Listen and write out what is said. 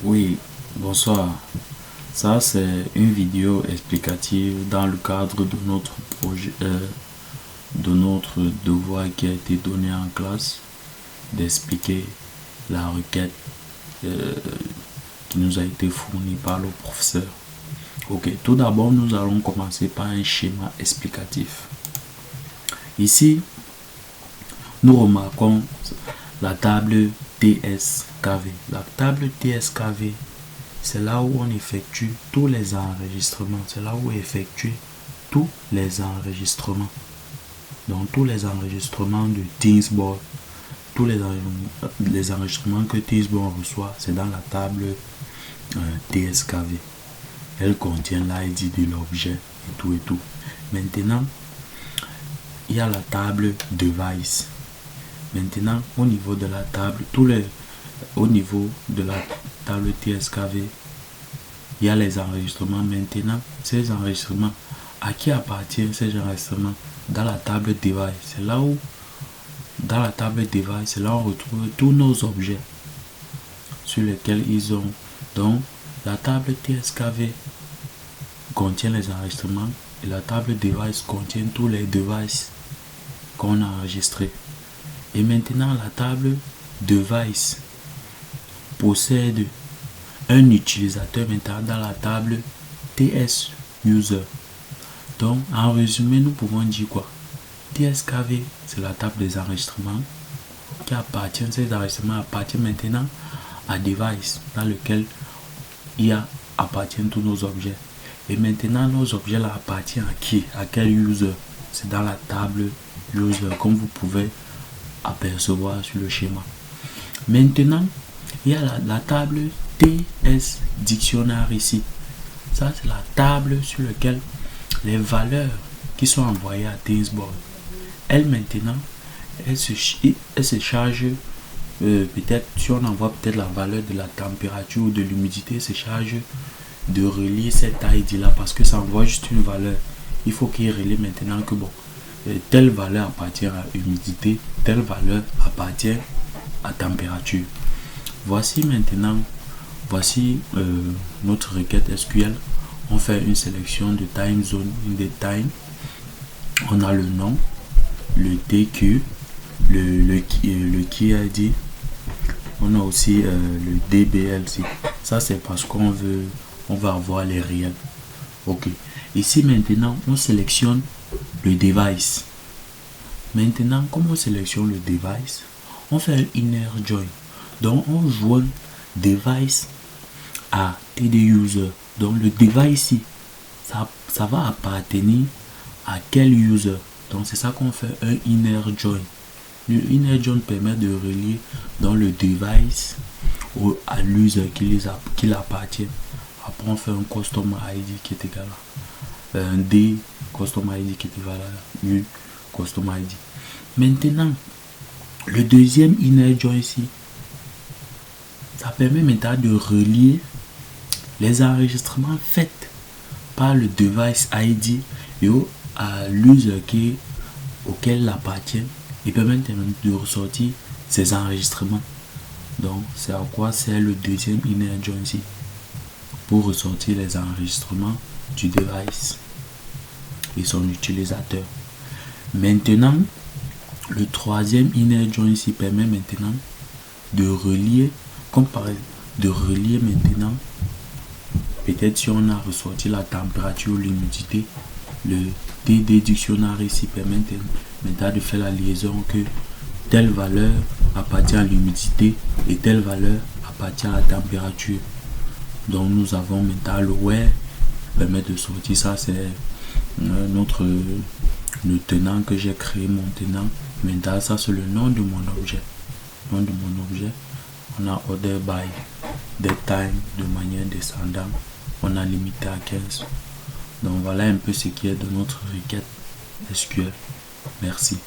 Oui, bonsoir. Ça, c'est une vidéo explicative dans le cadre de notre projet, de notre devoir qui a été donné en classe d'expliquer la requête euh, qui nous a été fournie par le professeur. Ok, tout d'abord, nous allons commencer par un schéma explicatif. Ici, nous remarquons la table TSKV. La table TSKV, c'est là où on effectue tous les enregistrements. C'est là où on effectue tous les enregistrements. Donc, tous les enregistrements de Teamsboard, tous les enregistrements que Teamsboard reçoit, c'est dans la table TSKV. Elle contient l'ID de l'objet et tout et tout. Maintenant, il y a la table device. Maintenant, au niveau de la table, au niveau de la table TSKV, il y a les enregistrements. Maintenant, ces enregistrements, à qui appartiennent ces enregistrements? Dans la table device, c'est là où, dans la table device, c'est là où on retrouve tous nos objets sur lesquels ils ont. Donc, la table TSKV contient les enregistrements et la table device contient tous les devices qu'on a enregistrés. Et maintenant, la table device possède un utilisateur maintenant dans la table TS user. Donc, en résumé, nous pouvons dire quoi? TSKV, c'est la table des enregistrements qui appartient, ces enregistrements appartiennent maintenant à device dans lequel appartiennent tous nos objets. Et maintenant, nos objets là appartiennent à qui? À quel user? C'est dans la table user, comme vous pouvez apercevoir sur le schéma. Maintenant, il y a la table TS Dictionnaire ici. Ça, c'est la table sur laquelle les valeurs qui sont envoyées à Teamsboard, elles maintenant, elles se chargent, peut-être, si on envoie peut-être la valeur de la température ou de l'humidité, se charge de relier cette ID là parce que ça envoie juste une valeur. Il faut qu'il relie maintenant que bon, telle valeur appartient à humidité, telle valeur appartient à température. Voici maintenant, notre requête SQL. On fait une sélection de time zone in the time. On a le nom, le TQ, le key ID. On a aussi le DBLC. Ça c'est parce qu'on va avoir les réels. Ok. Ici maintenant, on sélectionne le device. Maintenant, comme on sélectionne le device, on fait un inner join. Donc, on joint device à TD user. Donc, le device ici, ça va appartenir à quel user. Donc, c'est ça qu'on fait un inner join. Le inner join permet de relier dans le device à l'user qui appartient. Après, on fait un custom ID qui est égal à un D custom ID qui est égal à U custom ID. Maintenant, le deuxième inner join ici, ça permet maintenant de relier les enregistrements faits par le device ID et à l'user auquel il appartient et permet de ressortir ces enregistrements. Donc, c'est à quoi sert le deuxième inner join ici? Pour ressortir les enregistrements du device et son utilisateur. Maintenant, le troisième inner join ici permet maintenant de relier, maintenant, peut-être si on a ressorti la température ou l'humidité, le TD Dictionnaire ici permet maintenant de faire la liaison que telle valeur appartient à l'humidité et telle valeur appartient à la température. Donc nous avons maintenant le where permet de sortir ça, c'est le tenant que j'ai créé, mon tenant. Maintenant ça c'est le nom de mon objet. On a order by time de manière descendante. On a limité à 15. Donc voilà un peu ce qui est de notre requête SQL. Merci.